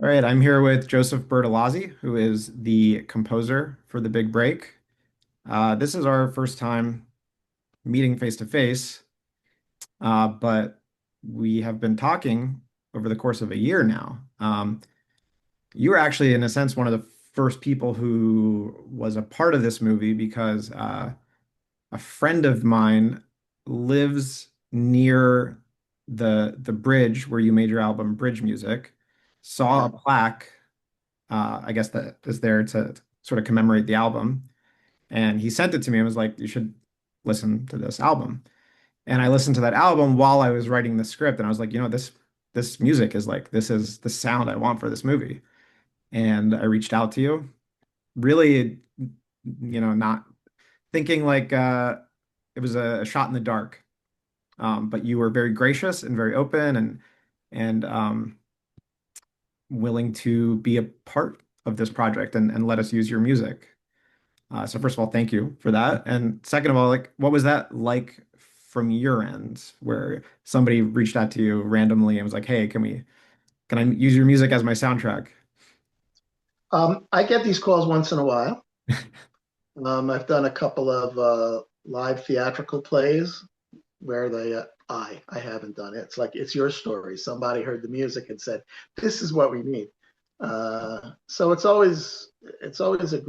All right, I'm here with Joseph Bertolozzi, who is the composer for The Big Break. This is our first time meeting face to face, but we have been talking over the course of a year now. You were actually, in a sense, one of the first people who was a part of this movie because a friend of mine lives near the bridge where you made your album Bridge Music, saw a Okay. plaque I guess that is there to sort of commemorate the album. And he sent it to me and was like, you should listen to this album. And I listened to that album while I was writing the script, and I was like, this music is like this is the sound I want for this movie. And I reached out to you, really, not thinking like it was a shot in the dark. But you were very gracious and very open and willing to be a part of this project and let us use your music. So first of all, thank you for that. And second of all, like, what was that like from your end, where somebody reached out to you randomly and was like, "Hey, can I use your music as my soundtrack?" I get these calls once in a while. I've done a couple of live theatrical plays where I haven't done it. It's like it's your story. Somebody heard the music and said, "This is what we need." So it's always a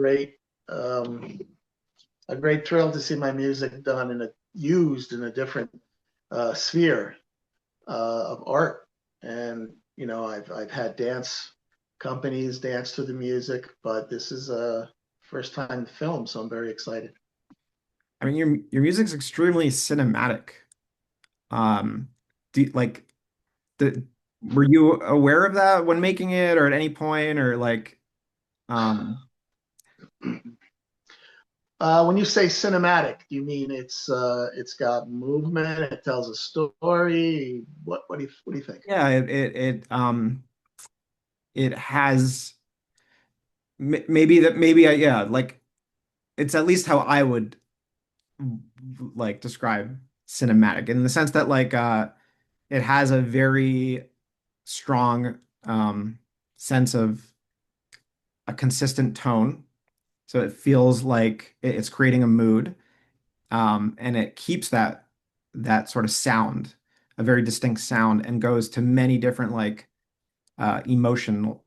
great thrill to see my music done in a used in a different sphere of art. And I've had dance companies dance to the music, but this is a first time film, so I'm very excited. I mean, your music's extremely cinematic. Um, like the were you aware of that when making it, or at any point, or like, um, When you say cinematic, do you mean it's got movement, it tells a story? What do you think? yeah, it has maybe yeah, like it's at least how I would like describe cinematic in the sense that like it has a very strong sense of a consistent tone. So it feels like it's creating a mood, and it keeps that sort of sound, a very distinct sound, and goes to many different like emotional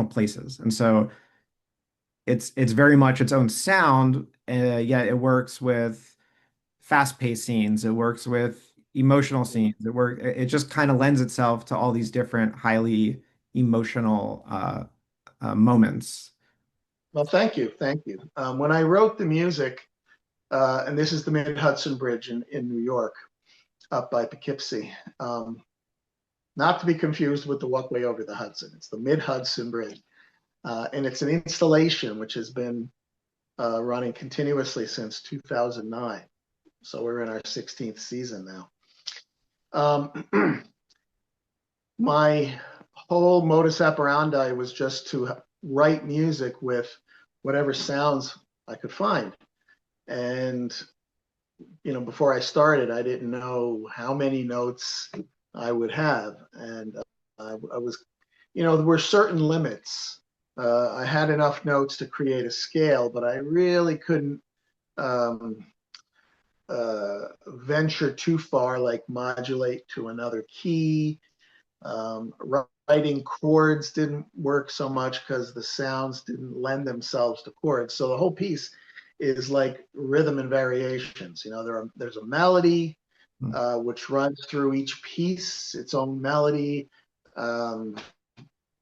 places. And so it's very much its own sound, yet it works with fast-paced scenes. It works with emotional scenes. It just kind of lends itself to all these different highly emotional moments. Well, thank you. When I wrote the music, and this is the Mid Hudson Bridge in New York, up by Poughkeepsie. Not to be confused with the walkway over the Hudson. It's the Mid Hudson Bridge. And it's an installation which has been running continuously since 2009. So we're in our 16th season now. My whole modus operandi was just to write music with whatever sounds I could find. And, before I started, I didn't know how many notes I would have. And I was, there were certain limits. I had enough notes to create a scale, but I really couldn't um, venture too far, like modulate to another key. Um, Writing chords didn't work so much because the sounds didn't lend themselves to chords. So the whole piece is like rhythm and variations. There's a melody which runs through each piece, its own melody. Um,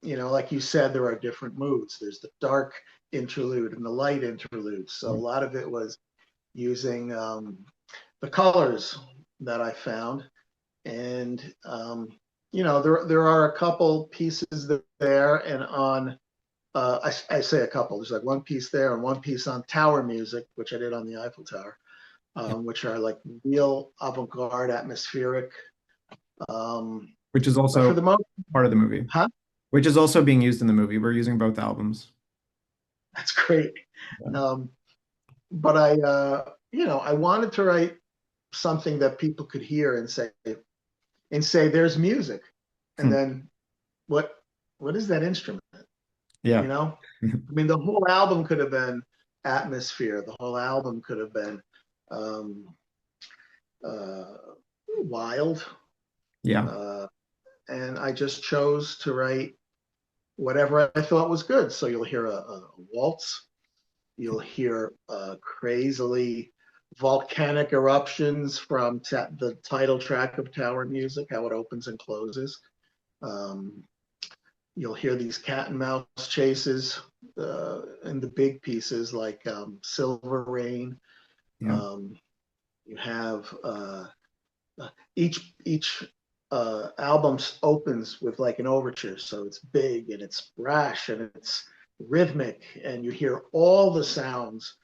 like you said, there are different moods. There's the dark interlude and the light interlude. So a lot of it was using the colors that I found. And, there are a couple pieces there. And I say a couple, there's like one piece there and one piece on tower music, which I did on the Eiffel Tower, which are like real avant garde, atmospheric. Um, Which is but for also the most, part of the movie, huh? which is also being used in the movie. We're using both albums. That's great. Yeah. Um, but I wanted to write something that people could hear and say, there's music. And Hmm. then what, what is that instrument? you Yeah. know? I mean, the whole album could have been atmosphere. The whole album could have been um, uh, wild. Yeah. Uh, and I just chose to write whatever I thought was good. So you'll hear a waltz, you'll hear crazily volcanic eruptions from the title track of Tower Music, how it opens and closes. Um, you'll hear these cat and mouse chases in the big pieces like Silver Rain. Yeah. Um, you have each album opens with like an overture, so it's big and it's brash and it's rhythmic, and you hear all the sounds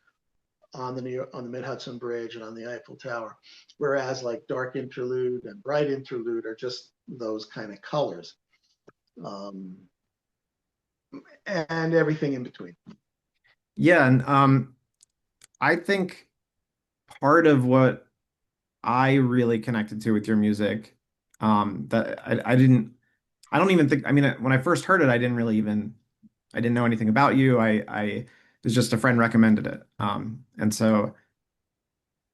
on the on the Mid Hudson Bridge and on the Eiffel Tower, whereas like Dark Interlude and Bright Interlude are just those kind of colors, um, and everything in between. Yeah. And I think part of what I really connected to with your music, that I don't even think, I mean, when I first heard it, I didn't know anything about you. It was just a friend recommended it. And so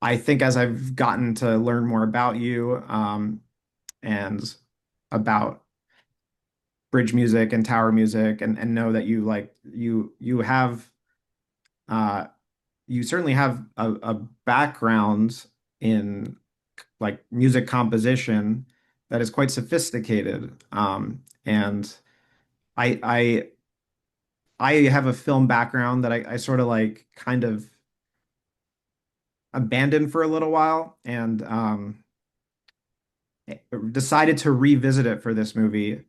I think as I've gotten to learn more about you, and about bridge music and tower music, and know that you have, uh, you certainly have a background in like music composition that is quite sophisticated. And I I have a film background that I sort of like kind of abandoned for a little while, and decided to revisit it for this movie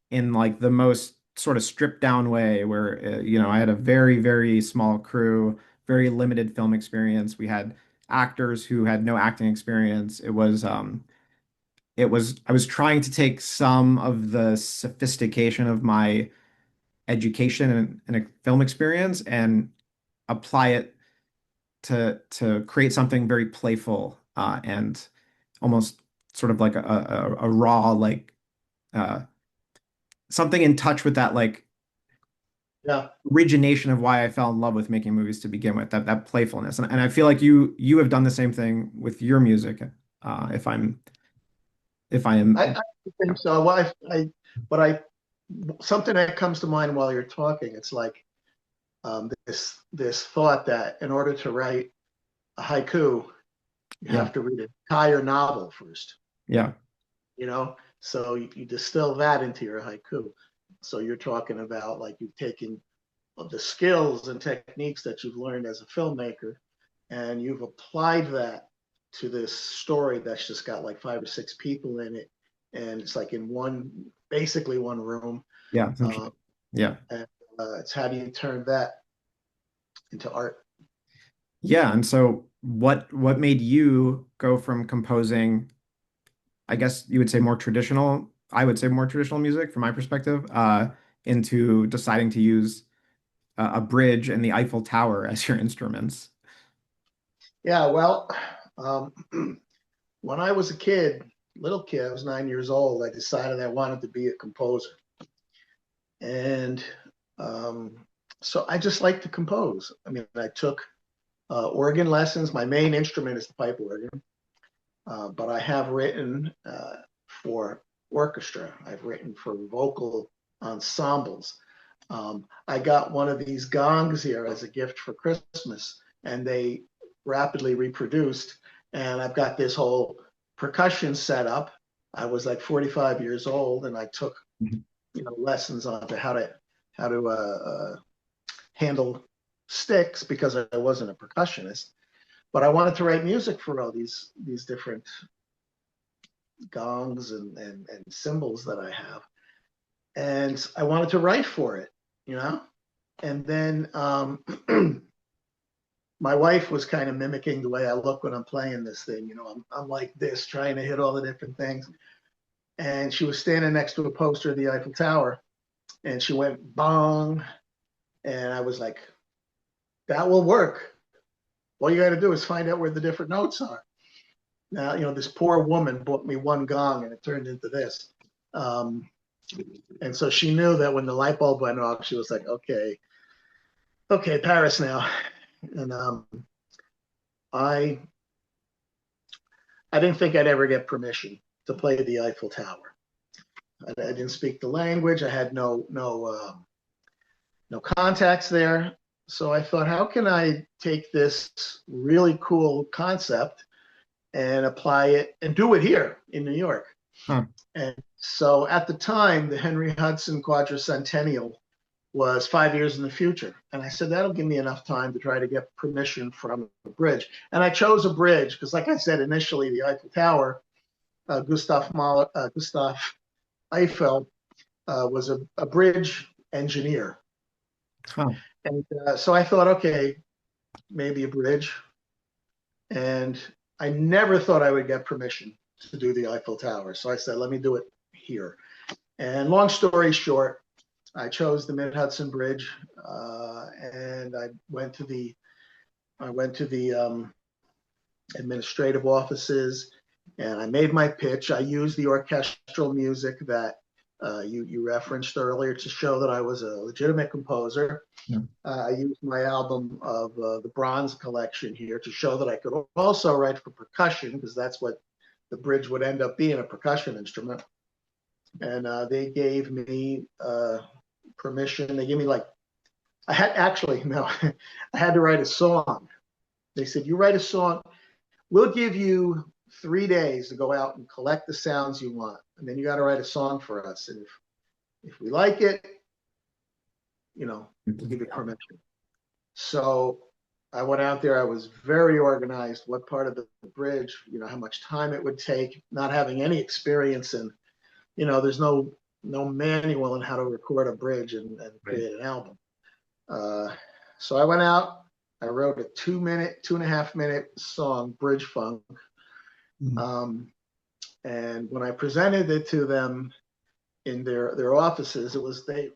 in like the most sort of stripped down way where I had a very, very small crew, very limited film experience. We had actors who had no acting experience. I was trying to take some of the sophistication of my education and a film experience and apply it to create something very playful, and almost sort of like a raw, like, uh, something in touch with that like Yeah, origination of why I fell in love with making movies to begin with, that playfulness. And I feel like you have done the same thing with your music. If I I am, think so. Well, but I, something that comes to mind while you're talking, it's like this thought that in order to write a haiku, you yeah, have to read an entire novel first, yeah, you know? So you distill that into your haiku. So you're talking about like you've taken the skills and techniques that you've learned as a filmmaker and you've applied that to this story that's just got like 5 or 6 people in it. And it's like in basically one room. yeah, Um, yeah, and it's how do you turn that into art? yeah. And so what made you go from composing, I guess you would say more traditional, I would say more traditional music from my perspective, into deciding to use a bridge and the Eiffel Tower as your instruments? Yeah, well, um, when I was a kid, little kid, I was 9 years old, I decided I wanted to be a composer. And um, so I just like to compose. I mean, I took organ lessons. My main instrument is the pipe organ, but I have written for orchestra. I've written for vocal ensembles. I got one of these gongs here as a gift for Christmas, and they rapidly reproduced. And I've got this whole percussion set up. I was like 45 years old, and I took Mhm. lessons on to how to handle sticks because I wasn't a percussionist. But I wanted to write music for all these different gongs and cymbals that I have, and I wanted to write for it, you know. And then my wife was kind of mimicking the way I look when I'm playing this thing. I'm like this, trying to hit all the different things. And she was standing next to a poster of the Eiffel Tower, and she went bong, and I was like, that will work. All you got to do is find out where the different notes are. Now, this poor woman bought me one gong and it turned into this. Um, And so she knew that when the light bulb went off, she was like, okay, okay, Paris now. And I I didn't think I'd ever get permission to play the Eiffel Tower. I didn't speak the language. I had no contacts there. So I thought, how can I take this really cool concept and apply it and do it here in New York? Huh. And so at the time, the Henry Hudson Quadricentennial was 5 years in the future. And I said, that'll give me enough time to try to get permission from a bridge. And I chose a bridge because, like I said, initially the Eiffel Tower, Gustav Eiffel was a bridge engineer. Huh. And so I thought, okay, maybe a bridge. And I never thought I would get permission to do the Eiffel Tower. So I said, let me do it here. And long story short, I chose the Mid Hudson Bridge, and I went to the administrative offices, and I made my pitch. I used the orchestral music that you referenced earlier to show that I was a legitimate composer. Yeah. I used my album of the Bronze Collection here to show that I could also write for percussion, because that's what the bridge would end up being, a percussion instrument. And they gave me permission. They gave me I had to write a song. They said, you write a song, we'll give you 3 days to go out and collect the sounds you want. And then you got to write a song for us. And if we like it, we'll give you permission. So I went out there. I was very organized. What part of the bridge, how much time it would take, not having any experience in, there's no manual on how to record a bridge and create an album. So I went out. I wrote a 2.5 minute song, Bridge Funk. Mm-hmm. And when I presented it to them in their offices,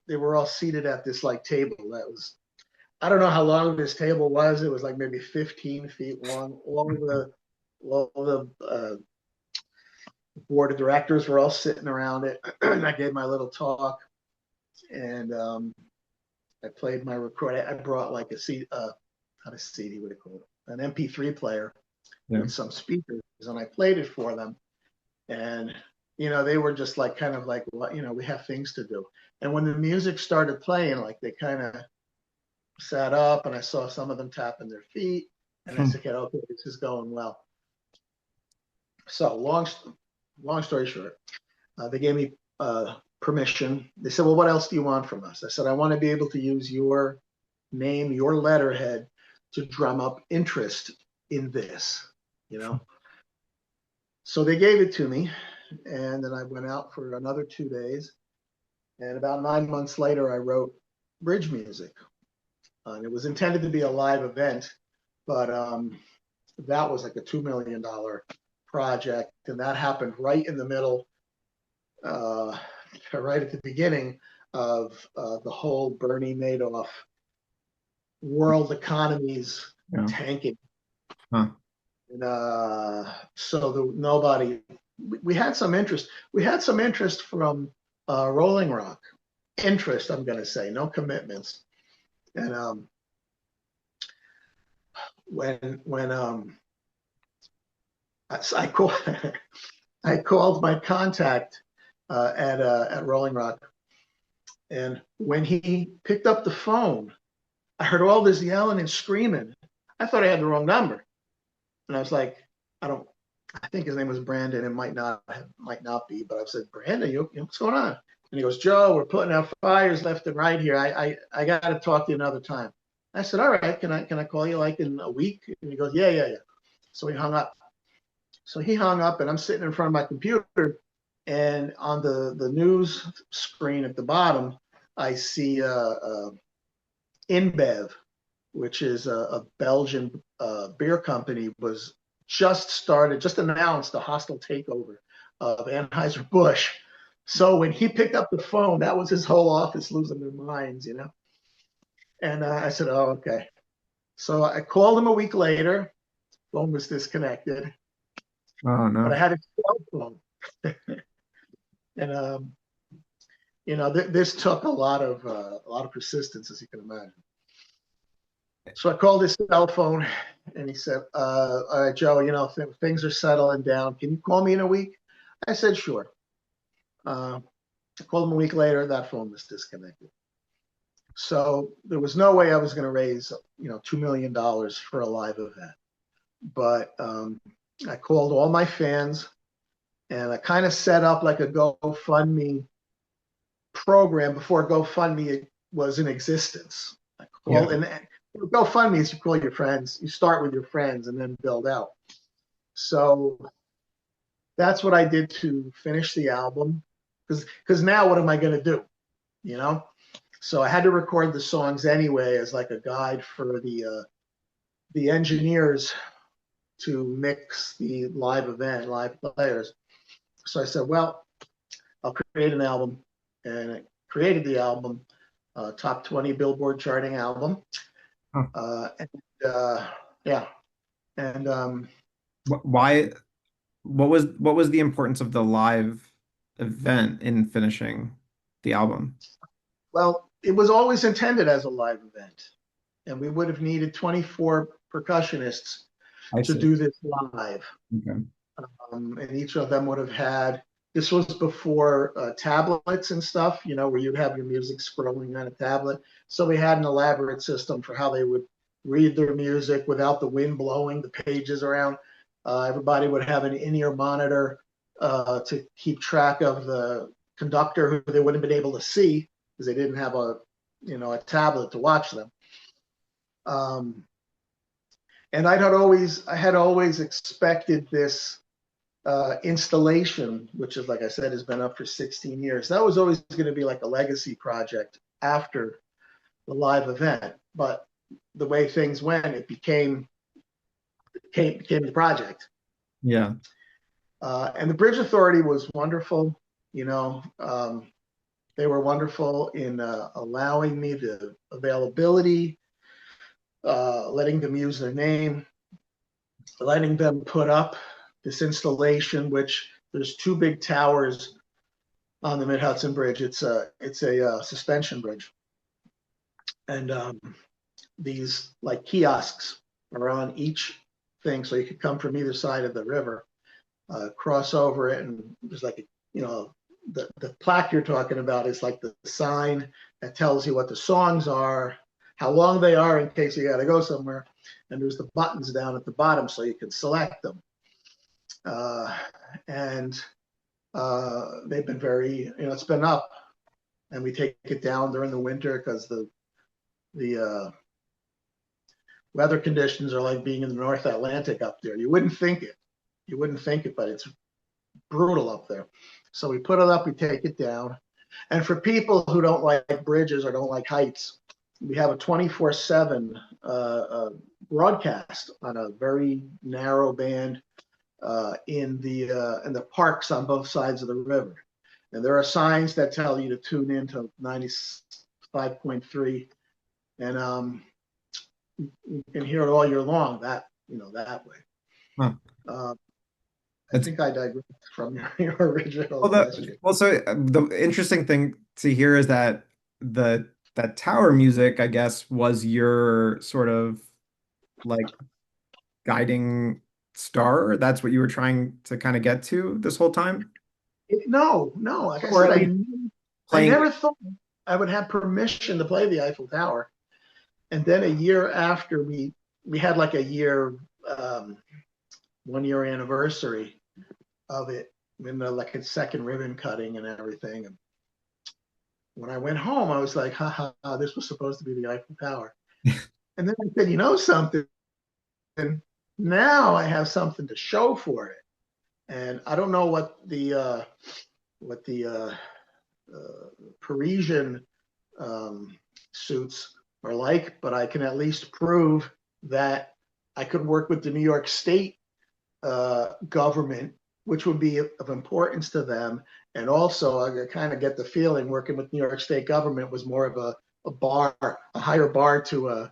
they were all seated at this table that was, I don't know how long this table was. It was maybe 15 feet long. All the board of directors were all sitting around it. And I gave my little talk, and I played my record. I brought not a CD, what do you call it? An MP3 player with some speakers, and I played it for them. And they were just well, we have things to do. And when the music started playing, they kind of sat up, and I saw some of them tapping their feet, and I said, okay, this is going well. So long story short, they gave me permission. They said, well, what else do you want from us? I said, I want to be able to use your name, your letterhead, to drum up interest in this, So they gave it to me, and then I went out for another 2 days. And about 9 months later, I wrote bridge music. And it was intended to be a live event, but that was a $2 million project. And that happened right in the middle, right at the beginning of the whole Bernie Madoff world economies tanking. Huh. And so we had some interest. We had some interest from Rolling Rock. Interest, I'm going to say, no commitments. And when I called my contact at Rolling Rock, and when he picked up the phone, I heard all this yelling and screaming. I thought I had the wrong number. And I was like, I think his name was Brandon. It might not be, but I said, Brandon, what's going on? And he goes, Joe, we're putting out fires left and right here. I got to talk to you another time. I said, all right, can I call you in a week? And he goes, yeah. So he hung up. And I'm sitting in front of my computer, and on the news screen at the bottom, I see InBev, which is a Belgian beer company, was just announced a hostile takeover of Anheuser-Busch. So when he picked up the phone, that was his whole office losing their minds, And I said, oh, okay. So I called him a week later. Phone was disconnected. Oh, no. But I had a cell phone. And this took a lot of persistence, as you can imagine. So I called his cell phone, and he said, "All right, Joe, things are settling down. Can you call me in a week?" I said, "Sure." Uh, I called him a week later. That phone was disconnected. So there was no way I was going to raise, $2 million for a live event. But I called all my fans, and I kind of set up like a GoFundMe program before GoFundMe was in existence. I Yeah. called, and GoFundMe is you call your friends, you start with your friends and then build out. So that's what I did to finish the album. Because now what am I going to do? You know? So I had to record the songs anyway as like a guide for the engineers to mix the live event, live players. So I said, well, I'll create an album, and I created the album, top 20 Billboard charting album. Huh. And yeah, and Why? What was the importance of the live event in finishing the album? well, it was always intended as a live event, and we would have needed 24 percussionists I to see. do this live. Okay. And each of them would have had, this was before tablets and stuff, where you'd have your music scrolling on a tablet. So we had an elaborate system for how they would read their music without the wind blowing the pages around. Everybody would have an in-ear monitor to keep track of the conductor who they wouldn't have been able to see because they didn't have a tablet to watch them. And I had always expected this installation, which is, like I said, has been up for 16 years. That was always going to be like a legacy project after the live event. But the way things went, it became the project. Yeah. And the Bridge Authority was wonderful. They were wonderful in allowing me the availability, letting them use their name, letting them put up this installation, which there's two big towers on the Mid Hudson Bridge. It's a suspension bridge, and these like kiosks are on each thing, so you could come from either side of the river, cross over it, and there's like the plaque you're talking about is like the sign that tells you what the songs are, how long they are in case you got to go somewhere, and there's the buttons down at the bottom so you can select them. And they've been very, it's been up, and we take it down during the winter because the weather conditions are like being in the North Atlantic up there. You wouldn't think it, but it's brutal up there. So we put it up, we take it down. And for people who don't like bridges or don't like heights, we have a 24/7 broadcast on a very narrow band in the parks on both sides of the river. And there are signs that tell you to tune in to 95.3, and you can hear it all year long. That way. Huh. I It's think I digressed from your original well, question. the interesting thing to hear is that the that tower music, I guess, was your sort of like guiding star. That's what you were trying to kind of get to this whole time, No, no. Like I or said, at least I playing. never thought I would have permission to play the Eiffel Tower. And then a year after we had like a year 1 year anniversary of it, in like a second ribbon cutting and everything. And when I went home, I was like, ha, this was supposed to be the Eiffel Tower. And then I said, something? And now I have something to show for it. And I don't know what the Parisian suits are like, but I can at least prove that I could work with the New York State government, which would be of importance to them. And also, I kind of get the feeling working with New York State government was more of a higher bar to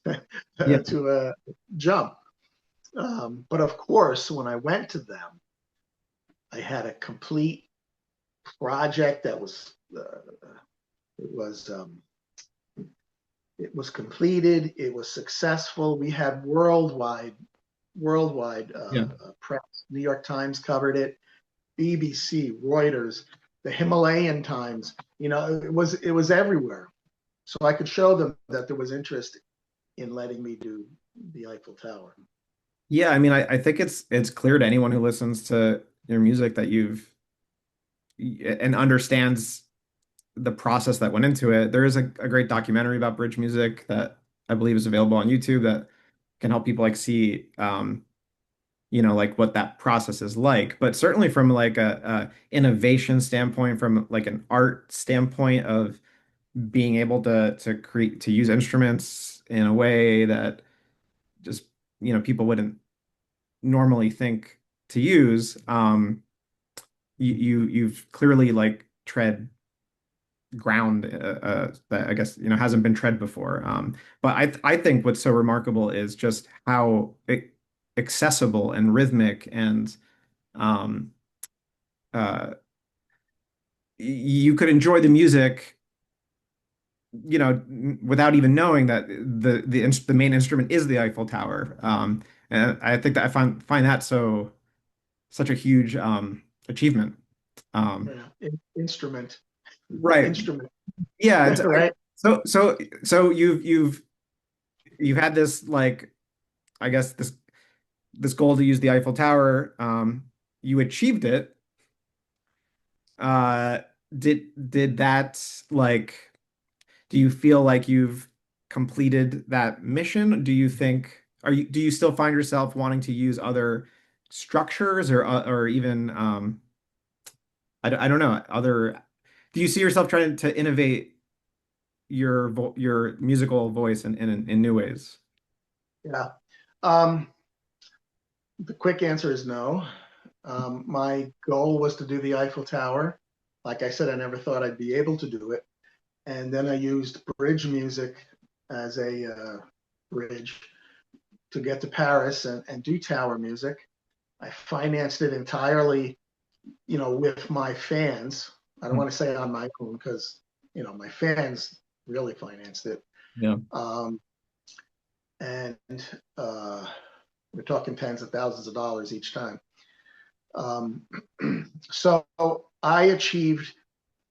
Yeah. to jump. But of course, when I went to them, I had a complete project that was it was it was completed. It was successful. We had worldwide Yeah. press. New York Times covered it. BBC, Reuters, the Himalayan Times. You know, it was everywhere. So I could show them that there was interest in letting me do the Eiffel Tower. Yeah, I mean, I think it's clear to anyone who listens to your music that you've and understands the process that went into it. There is a great documentary about bridge music that I believe is available on YouTube that can help people like see like what that process is like. But certainly from like a innovation standpoint, from like an art standpoint of being able to create to use instruments in a way that just people wouldn't normally think to use. You've clearly like tread ground that I guess hasn't been tread before. But I think what's so remarkable is just how accessible and rhythmic and um, uh, you could enjoy the music, without even knowing that the main instrument is the Eiffel Tower. And I think that I find that such a huge achievement. Um, Instrument, right. instrument, Yeah. right? So you've had this like I guess this goal to use the Eiffel Tower. You achieved it. Uh, did that like do you feel like you've completed that mission? Do you still find yourself wanting to use other structures or even I don't know, other do you see yourself trying to innovate your musical voice in new ways? Yeah. Um, the quick answer is no. My goal was to do the Eiffel Tower. Like I said, I never thought I'd be able to do it. And then I used bridge music as a bridge to get to Paris and do tower music. I financed it entirely, with my fans. I don't Hmm. want to say on my own because, my fans really financed it. Yeah. Um, and uh, we're talking tens of thousands of dollars each time. Um, so I achieved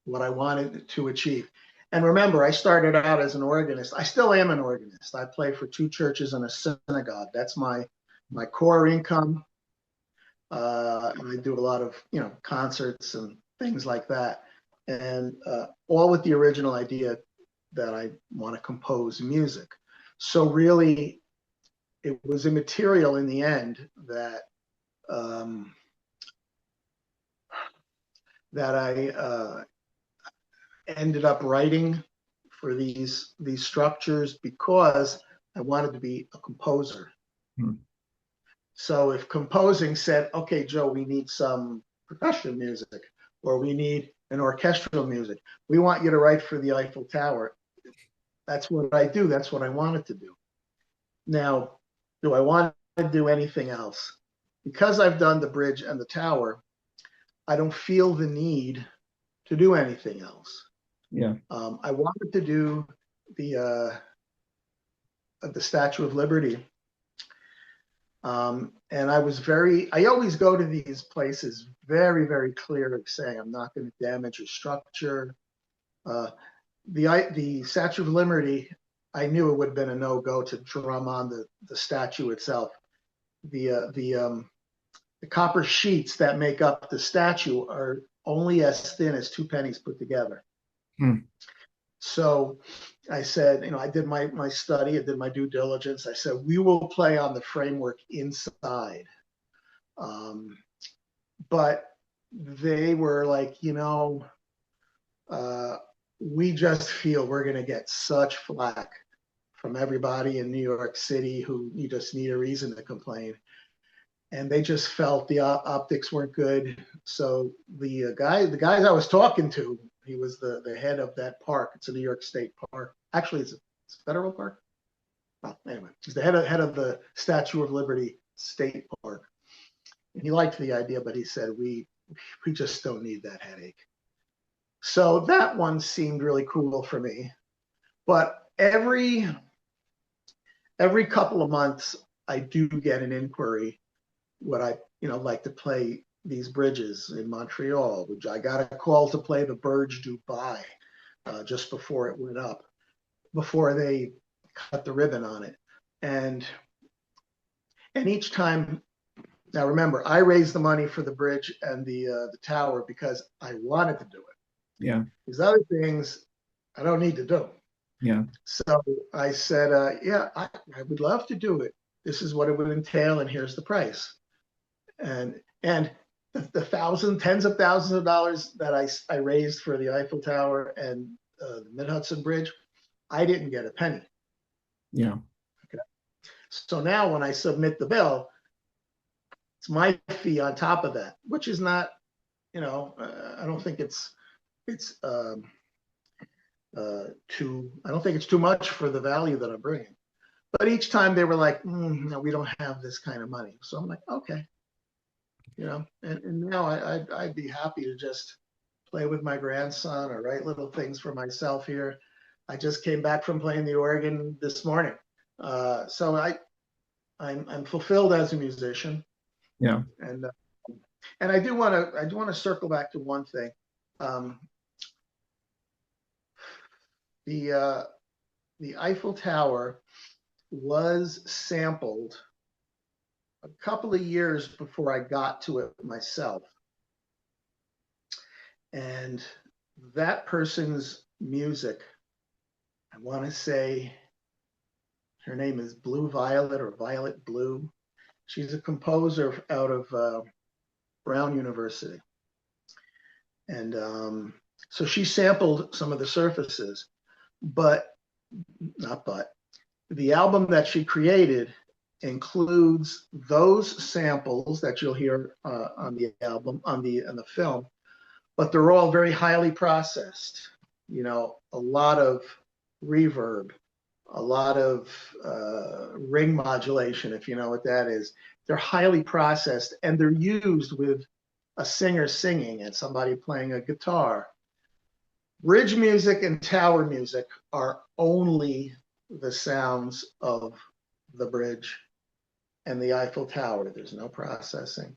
what I wanted to achieve. And remember, I started out as an organist. I still am an organist. I play for two churches and a synagogue. That's my core income. I do a lot of concerts and things like that, and all with the original idea that I want to compose music. So really, it was immaterial in the end um, that I ended up writing for these structures because I wanted to be a composer. Hmm. So if composing said, okay, Joe, we need some percussion music or we need an orchestral music, we want you to write for the Eiffel Tower. That's what I do. That's what I wanted to do. Now, do I want to do anything else? Because I've done the bridge and the tower, I don't feel the need to do anything else. Yeah. I wanted to do the Statue of Liberty. And I always go to these places very, very clear of saying I'm not going to damage a structure. Uh, the Statue of Liberty, I knew it would have been a no-go to drum on the statue itself. The copper sheets that make up the statue are only as thin as two pennies put together. Hmm. So I said, I did my study, I did my due diligence. I said, we will play on the framework inside. Um, but they were like, uh, we just feel we're going to get such flack from everybody in New York City who you just need a reason to complain. And they just felt the optics weren't good. So the guys I was talking to, he was the head of that park. It's a New York State park. Actually, it's a federal park. Well, anyway, he's the head of the Statue of Liberty State Park. And he liked the idea, but he said we just don't need that headache. So that one seemed really cool for me. But every couple of months, I do get an inquiry. Would I, like to play these bridges in Montreal? Which I got a call to play the Burj Dubai just before it went up, before they cut the ribbon on it, and each time. Now remember, I raised the money for the bridge and the tower because I wanted to do it. Yeah. These other things I don't need to do. Yeah. So I said, yeah, I would love to do it. This is what it would entail, and here's the price. And the tens of thousands of dollars that I raised for the Eiffel Tower and the Mid Hudson Bridge, I didn't get a penny. Yeah. Okay. So now when I submit the bill, it's my fee on top of that, which is not, I don't think it's too. I don't think it's too much for the value that I'm bringing. But each time they were like, no, we don't have this kind of money. So I'm like, okay, and now I'd be happy to just play with my grandson or write little things for myself here. I just came back from playing the organ this morning. So I'm fulfilled as a musician, Yeah. and I do want to circle back to one thing. Um, the uh, the Eiffel Tower was sampled a couple of years before I got to it myself. And that person's music, I want to say her name is Blue Violet or Violet Blue. She's a composer out of Brown University. And so she sampled some of the surfaces, but not but the album that she created includes those samples that you'll hear on the album on the film, but they're all very highly processed. A lot of reverb, a lot of ring modulation, if you know what that is. They're highly processed and they're used with a singer singing and somebody playing a guitar. Bridge music and tower music are only the sounds of the bridge and the Eiffel Tower. There's no processing.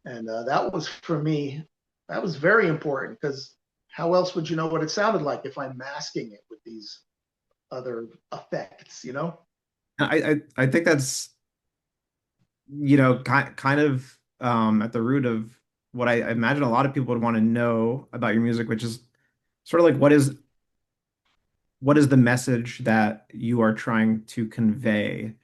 And that was for me, that was very important because how else would you know what it sounded like if I'm masking it with these other effects? I think that's, kind of at the root of what I imagine a lot of people would want to know about your music, which is sort of like what is the message that you are trying to convey?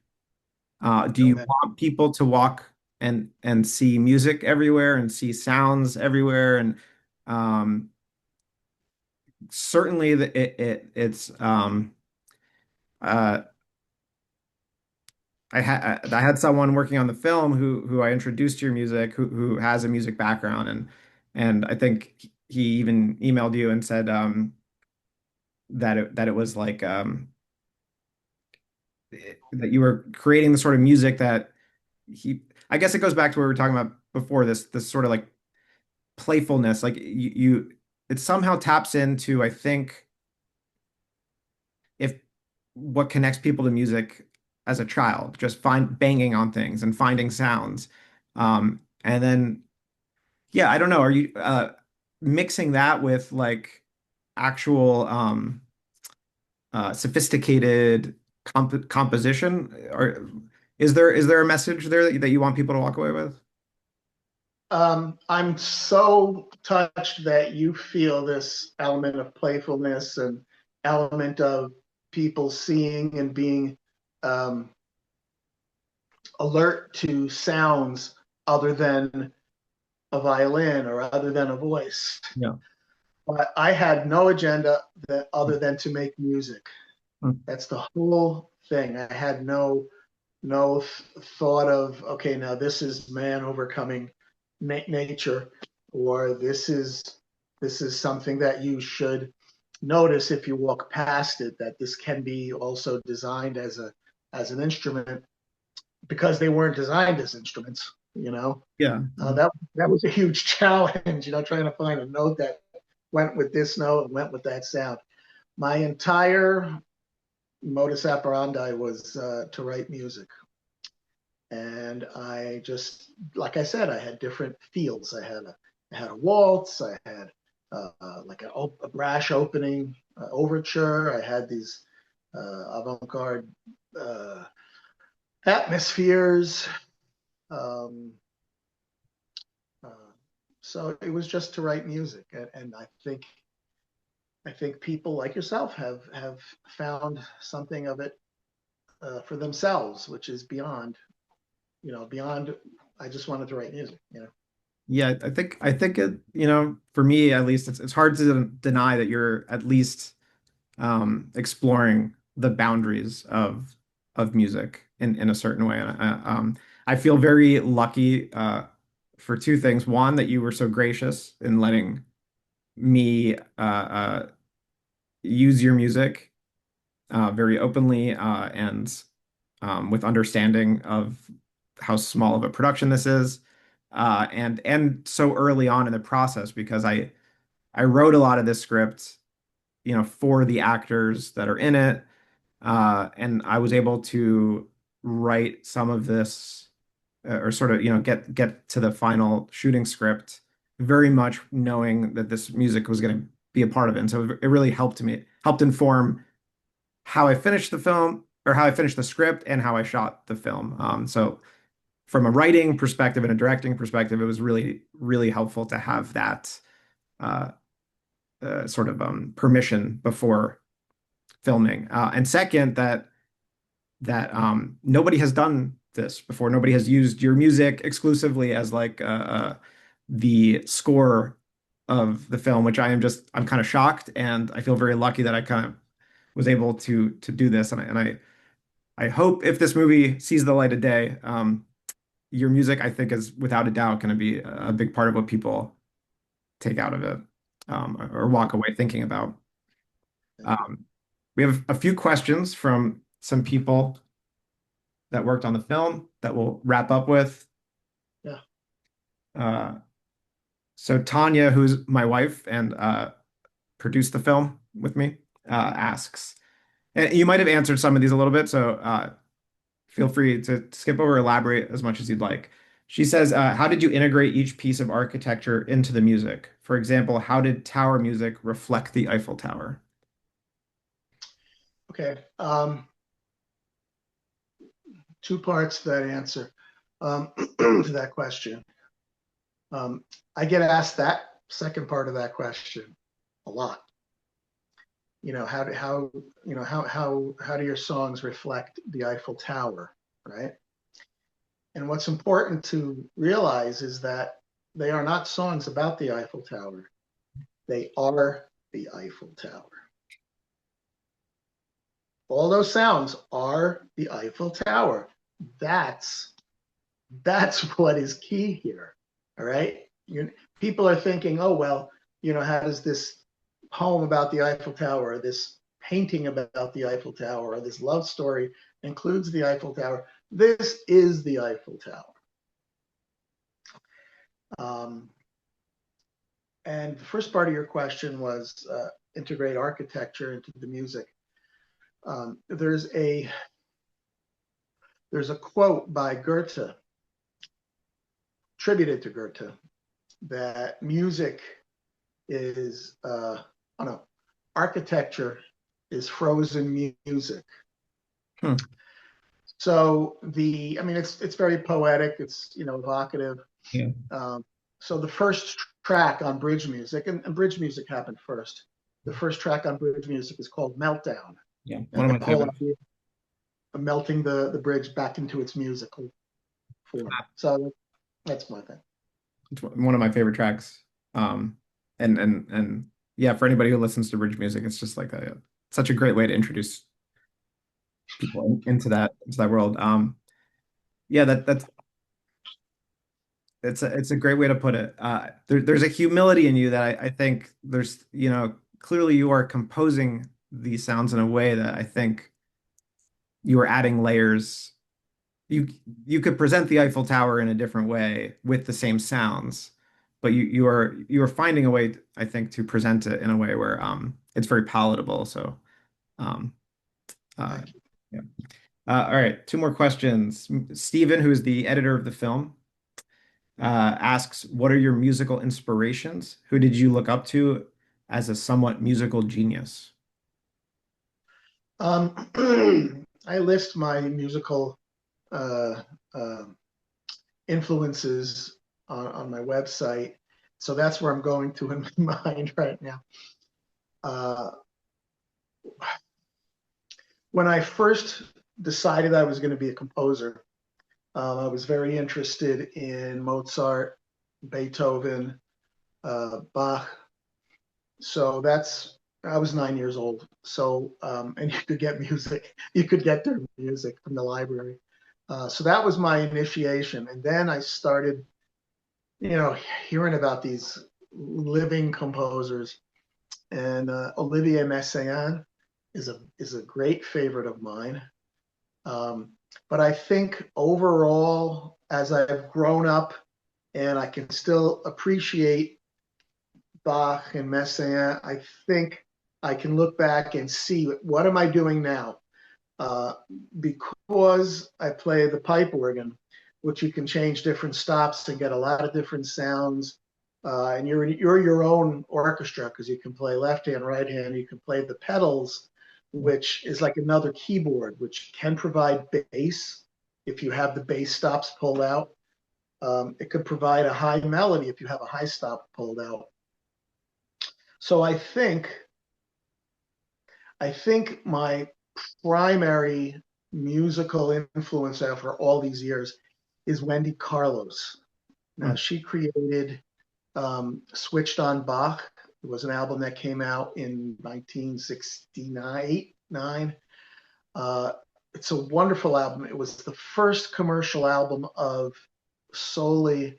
Do you Amen. want people to walk and see music everywhere and see sounds everywhere? And um, certainly it's uh, I had someone working on the film who I introduced to your music who has a music background, and I think he even emailed you and said that it was like that you were creating the sort of music that he I guess it goes back to what we were talking about before, this sort of like playfulness, like you it somehow taps into, I think, if what connects people to music as a child, just find banging on things and finding sounds. And then, yeah, I don't know, are you mixing that with like actual sophisticated composition? Or is there a message there that you want people to walk away with? I'm so touched that you feel this element of playfulness and element of people seeing and being um, alert to sounds other than a violin or other than a voice. Yeah. But I had no agenda that other than to make music. Mm. That's the whole thing. I had no thought of, okay, now this is man overcoming nature, or this is something that you should notice if you walk past it, that this can be also designed as an instrument, because they weren't designed as instruments. Yeah. That was a huge challenge, trying to find a note that went with this note and went with that sound. My entire modus operandi was to write music. And I just, like I said, I had different fields. I had a waltz. I had like a brash opening overture. I had these avant-garde uh, atmospheres. Um, uh, so it was just to write music, and I think people like yourself have found something of it for themselves, which is beyond, beyond. I just wanted to write music, Yeah, I think it, for me at least, it's hard to deny that you're at least exploring the boundaries of music in a certain way. And I feel very lucky for two things. One, that you were so gracious in letting me use your music very openly and with understanding of how small of a production this is, and so early on in the process because I wrote a lot of this script, for the actors that are in it, and I was able to write some of this or sort of get to the final shooting script very much knowing that this music was going to be a part of it, and so it really helped inform how I finished the film or how I finished the script and how I shot the film. So from a writing perspective and a directing perspective, it was really, really helpful to have that uh, sort of permission before filming. And second, that nobody has done this before. Nobody has used your music exclusively as like the score of the film, which I'm kind of shocked, and I feel very lucky that I kind of was able to do this. And I hope if this movie sees the light of day, your music, I think, is without a doubt going to be a big part of what people take out of it, or walk away thinking about. Thank you. Um, we have a few questions from some people that worked on the film that we'll wrap up with. Yeah. Uh, so Tanya, who's my wife and produced the film with me, asks, and you might have answered some of these a little bit, so feel free to skip over, elaborate as much as you'd like. She says, how did you integrate each piece of architecture into the music? For example, how did tower music reflect the Eiffel Tower? Okay. Two parts to that answer, to that question. I get asked that second part of that question a lot. How do your songs reflect the Eiffel Tower, right? And what's important to realize is that they are not songs about the Eiffel Tower. They are the Eiffel Tower. All those sounds are the Eiffel Tower. That's that's what is key here. All right. People are thinking, oh well, how does this poem about the Eiffel Tower, or this painting about the Eiffel Tower, or this love story includes the Eiffel Tower? This is the Eiffel Tower. Um, and the first part of your question was integrate architecture into the music. There's a quote by Goethe, attributed to Goethe, that music is, oh no, architecture is frozen music. Hmm. So it's very poetic. It's evocative. Yeah. So the first track on bridge music, and bridge music happened first. The first track on bridge music is called Meltdown, Yeah. One and of the my whole favorites. idea of melting the bridge back into its musical form. So that's my thing. It's one of my favorite tracks. Um, and yeah, for anybody who listens to bridge music, it's just like such a great way to introduce people into that world. Yeah, it's a great way to put it. There's a humility in you that I think there's, clearly you are composing these sounds in a way that I think you are adding layers. You you could present the Eiffel Tower in a different way with the same sounds, but you are finding a way, I think, to present it in a way where it's very palatable. So um, uh, Thank you. yeah. All right, two more questions. Stephen, who's the editor of the film, asks, "What are your musical inspirations? Who did you look up to as a somewhat musical genius?" I list my musical uh, uh, influences on my website. So that's where I'm going to in my mind right now. Uh, when I first decided I was going to be a composer, I was very interested in Mozart, Beethoven, Bach. So I was 9 years old. So, and you could get music, you could get their music from the library. So that was my initiation. And then I started, you know, hearing about these living composers. And Olivier Messiaen is a great favorite of mine. Um, but I think overall, as I've grown up and I can still appreciate Bach and Messiaen, I think I can look back and see what am I doing now? Uh, because I play the pipe organ, which you can change different stops and get a lot of different sounds. And you're your own orchestra because you can play left hand, right hand. You can play the pedals, which is like another keyboard, which can provide bass if you have the bass stops pulled out. It could provide a high melody if you have a high stop pulled out. So I think my primary musical influence after all these years is Wendy Carlos. Now, Hmm. she created Switched on Bach. It was an album that came out in 1969, 9. Uh, it's a wonderful album. It was the first commercial album of solely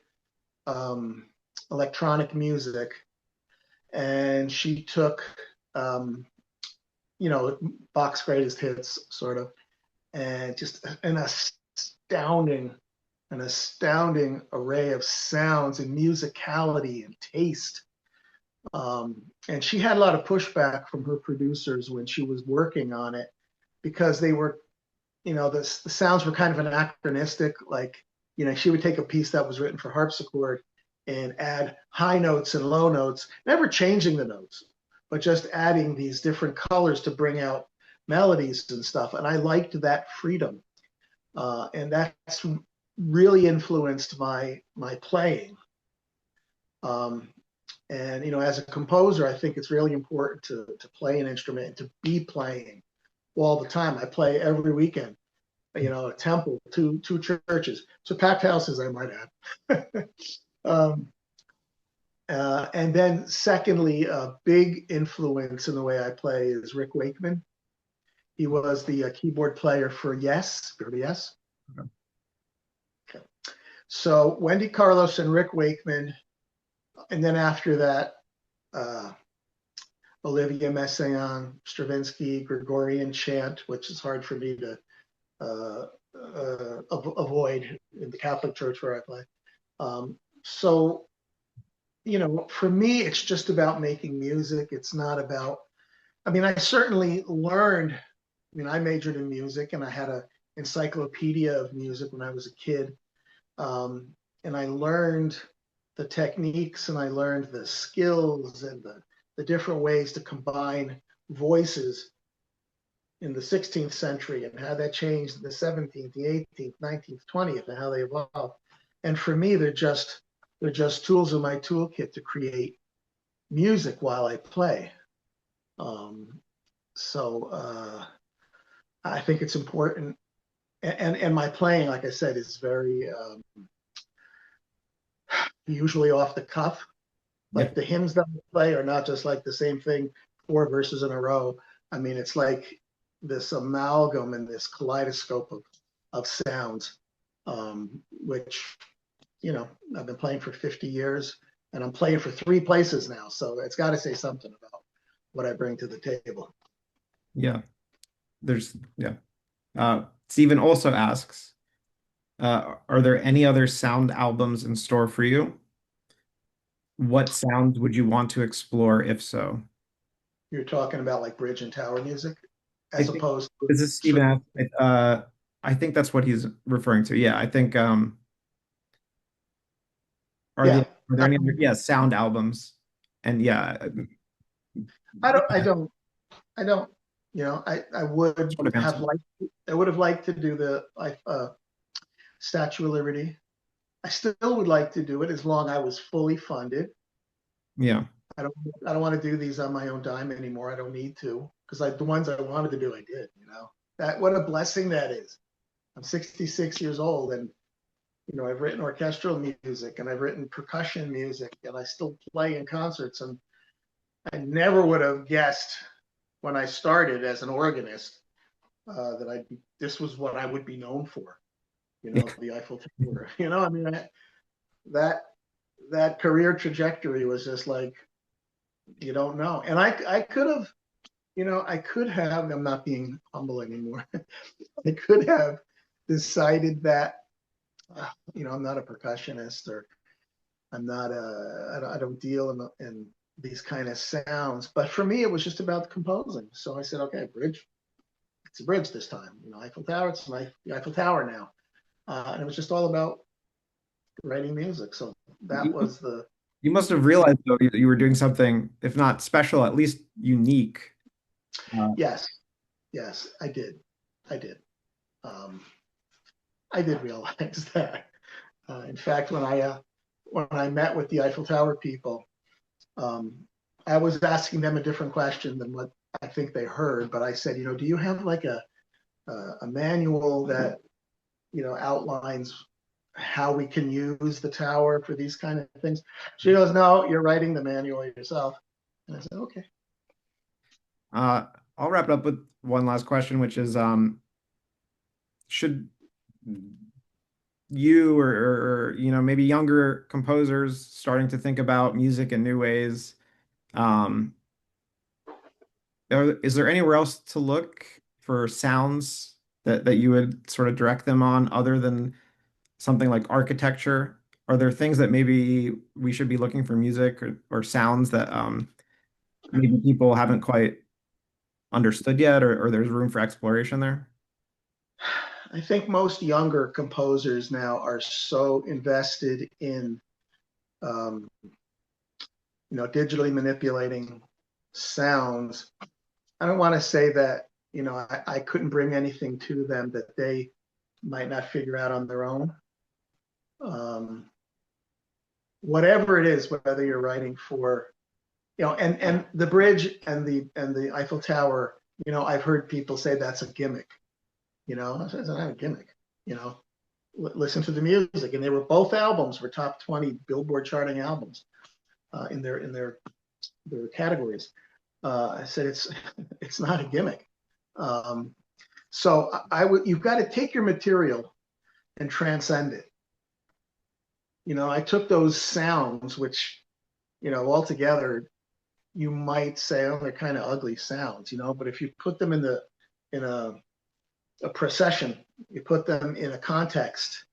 um, electronic music. And she took, um, Bach's greatest hits, sort of, and just an astounding array of sounds and musicality and taste. And she had a lot of pushback from her producers when she was working on it because they were, the sounds were kind of anachronistic. Like, she would take a piece that was written for harpsichord and add high notes and low notes, never changing the notes, but just adding these different colors to bring out melodies and stuff. And I liked that freedom. And that's really influenced my playing. Um, and as a composer, I think it's really important to play an instrument and to be playing all the time. I play every weekend. A temple, two churches, so packed houses, I might add. um, and then, secondly, a big influence in the way I play is Rick Wakeman. He was the keyboard player for Yes, remember Yes? Okay. Okay. So Wendy Carlos and Rick Wakeman, and then after that, uh, Olivier Messiaen, Stravinsky, Gregorian chant, which is hard for me to uh, avoid in the Catholic Church where I play. So, for me, it's just about making music. It's not about, I certainly learned, I majored in music and I had an encyclopedia of music when I was a kid. Um, and I learned the techniques and I learned the skills and the different ways to combine voices in the 16th century and how that changed in the 17th, the 18th, 19th, 20th, and how they evolved. And for me, they're just tools in my toolkit to create music while I play. Um, so I think it's important. And my playing, like I said, is very usually off the cuff. Yeah. Like the hymns that I play are not just like the same thing, four verses in a row. It's like this amalgam and this kaleidoscope of sounds, which, I've been playing for 50 years and I'm playing for three places now. So it's got to say something about what I bring to the table. Yeah. Yeah. Stephen also asks, are there any other sound albums in store for you? what sounds would you want to explore if so? You're talking about like bridge and tower music I as think opposed to is this sort even I think that's what he's referring to. Yeah, I think yeah. are there any other yeah sound albums? And yeah, I yeah, don't I don't, I would sort of have answer. liked, I would have liked to do the like Statue of Liberty. I still would like to do it as long as I was fully funded. Yeah. I don't, I don't want to do these on my own dime anymore. I don't need to because the ones I wanted to do, I did. That what a blessing that is. I'm 66 years old, and I've written orchestral music and I've written percussion music, and I still play in concerts. And I never would have guessed when I started as an organist that this was what I would be known for. Yeah. The Eiffel Tower. I mean, that that career trajectory was just like you don't know. And I could have, I could have. I'm not being humble anymore. I could have decided that, I'm not a percussionist, or I'm not a. I don't deal in these kind of sounds. But for me, it was just about composing. So I said, okay, bridge. It's a bridge this time. Eiffel Tower. It's the Eiffel Tower now. And it was just all about writing music. So that You, was the you must have realized though you were doing something, if not special, at least unique. yes, yes, I did, I did, um, I did realize that. In fact, when I met with the Eiffel Tower people, um, I was asking them a different question than what I think they heard. But I said, do you have like a manual that outlines how we can use the tower for these kind of things? She goes, no, you're writing the manual yourself. And I said, okay. Uh, I'll wrap it up with one last question, which is should you or maybe younger composers starting to think about music in new ways, um, is there anywhere else to look for sounds that you would sort of direct them on other than something like architecture? Are there things that maybe we should be looking for music or sounds that maybe people haven't quite understood yet, or there's room for exploration there? I think most younger composers now are so invested in, um, digitally manipulating sounds. I don't want to say that, I couldn't bring anything to them that they might not figure out on their own. Um, Whatever it is, whether you're writing for, and the bridge and the Eiffel Tower, I've heard people say that's a gimmick. It's not a gimmick. You know, listen to the music, and they were both albums were top 20 Billboard charting albums in their categories. I said it's not a gimmick. Um, so I would you've got to take your material and transcend it. I took those sounds, which altogether you might say, oh, they're kind of ugly sounds, but if you put them in a procession, you put them in a context,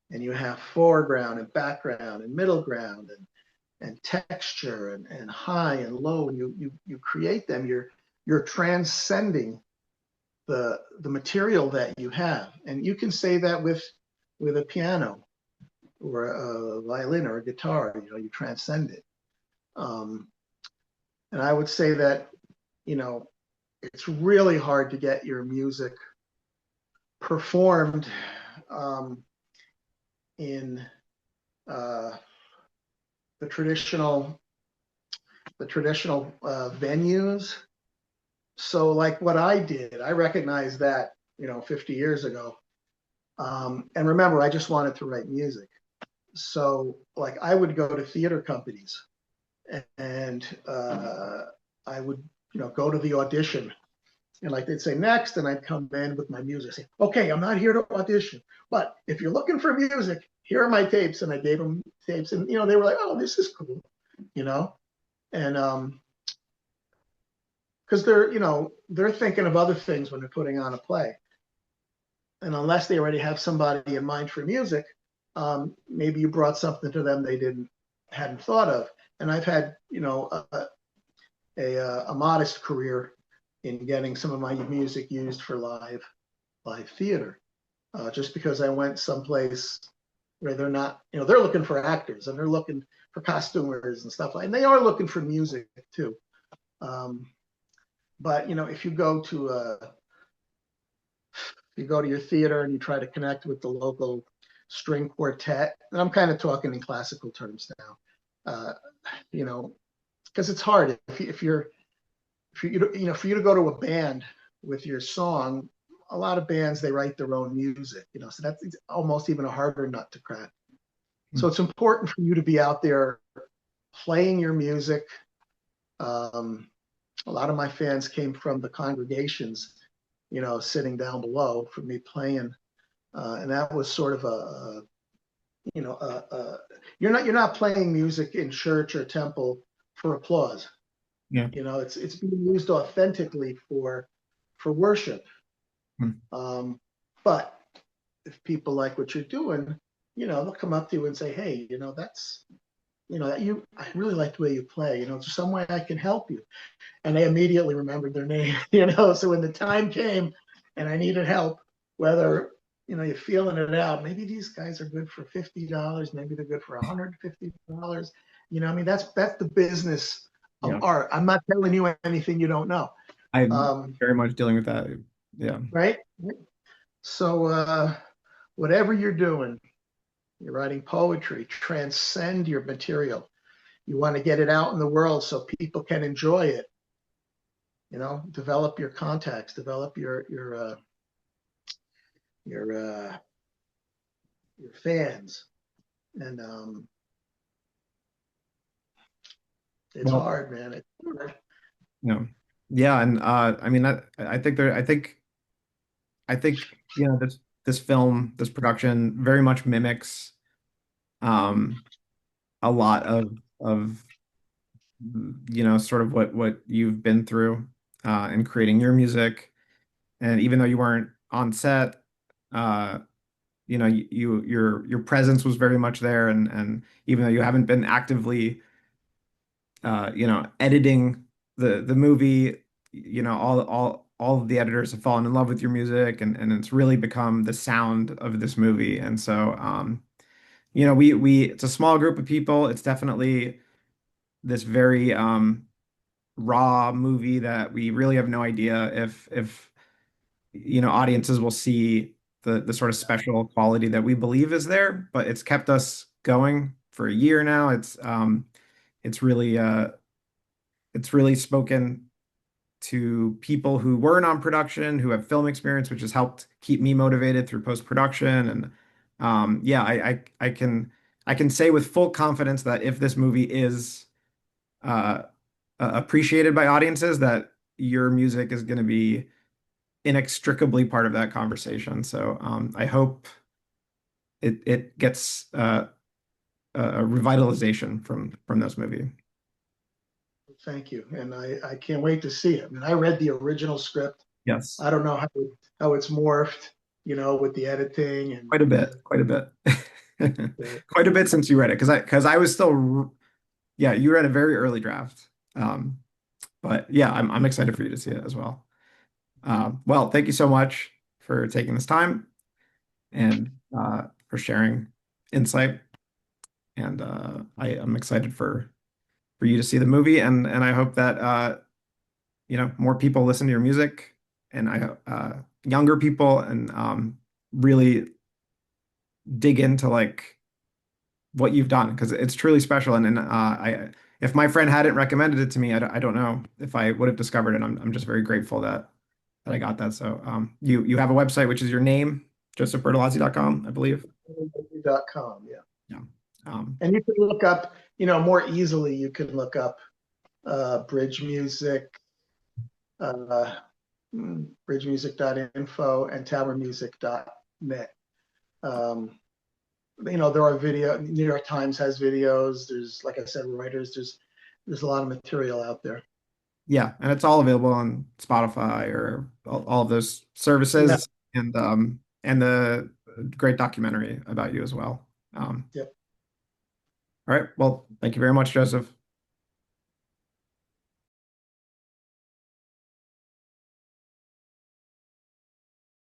and you have foreground and background and middle ground and texture and high and low, and you create them. You're transcending the material that you have, and you can say that with a piano or a violin or a guitar. You transcend it. Um, and I would say that you know it's really hard to get your music performed um, in uh, the traditional venues. So, like what I did, I recognized that 50 years ago. And remember, I just wanted to write music. So, like, I would go to theater companies, and I would, go to the audition, and like they'd say next, and I'd come in with my music. Say, okay, I'm not here to audition, but if you're looking for music, here are my tapes, and I gave them tapes, and they were like, oh, this is cool, you know, and because they're thinking of other things when they're putting on a play, and unless they already have somebody in mind for music, maybe you brought something to them they didn't. hadn't thought of. And I've had, a modest career in getting some of my music used for live theater. Just because I went someplace where they're not, they're looking for actors and they're looking for costumers and stuff like, and they are looking for music too. Um, but if you go to your theater and you try to connect with the local string quartet, and I'm kind of talking in classical terms now, you know, because it's hard for you to go to a band with your song. A lot of bands, they write their own music, so that's almost even a harder nut to crack. So it's important for you to be out there playing your music. A lot of my fans came from the congregations, sitting down below for me playing, and that was sort of you know, you're not playing music in church or temple for applause. Yeah. It's being used authentically for worship. Mm. Um, but if people like what you're doing, they'll come up to you and say, "Hey, that's I really like the way you play. There's some way I can help you." And they immediately remembered their name. So when the time came and I needed help, whether you're feeling it out, maybe these guys are good for $50, maybe they're good for $150. I mean, that's the business of Yeah. art. I'm not telling you anything you don't know. I'm Um, very much dealing with that. Yeah. right? So whatever you're doing, you're writing poetry, transcend your material. You want to get it out in the world so people can enjoy it. Develop your contacts, develop your your fans, and it's Well, hard, man. It's hard. no. Yeah, and I mean I think this film, this production very much mimics um a lot of sort of what you've been through in creating your music. And even though you weren't on set, uh your presence was very much there, and even though you haven't been actively editing the movie, all of the editors have fallen in love with your music, and it's really become the sound of this movie. And so we it's a small group of people. It's definitely this very raw movie that we really have no idea if audiences will see the sort of special quality that we believe is there, but it's kept us going for a year now. It's really it's really spoken to people who weren't on production, who have film experience, which has helped keep me motivated through post-production. And yeah, I can say with full confidence that if this movie is uh, appreciated by audiences, that your music is going to be inextricably part of that conversation. So I hope it gets a revitalization from this movie. Thank you, and I can't wait to see it. I mean, I read the original script. Yes, I don't know how it's morphed, with the editing and quite a bit, quite a bit, the quite a bit since you read it, because I was still, yeah, you read a very early draft. Um, but yeah, I'm excited for you to see it as well. Well, thank you so much for taking this time and for sharing insight. And I am excited for you to see the movie, and I hope that more people listen to your music, and I younger people, and really dig into like what you've done, because it's truly special. And I if my friend hadn't recommended it to me, I don't know if I would have discovered it. I'm just very grateful that I got that. So you have a website, which is your name, josephbertolazzi.com, I believe. .com, yeah. Yeah. Um, And you can look up, more easily. You can look up Bridge Music, uh, bridgemusic.info, and towermusic.net. Um, there are New York Times has videos. There's, like I said, writers. There's a lot of material out there. yeah, and it's all available on Spotify or all of those Yeah. services, and the great documentary about you as well. Yep. All right. Well, thank you very much, Joseph.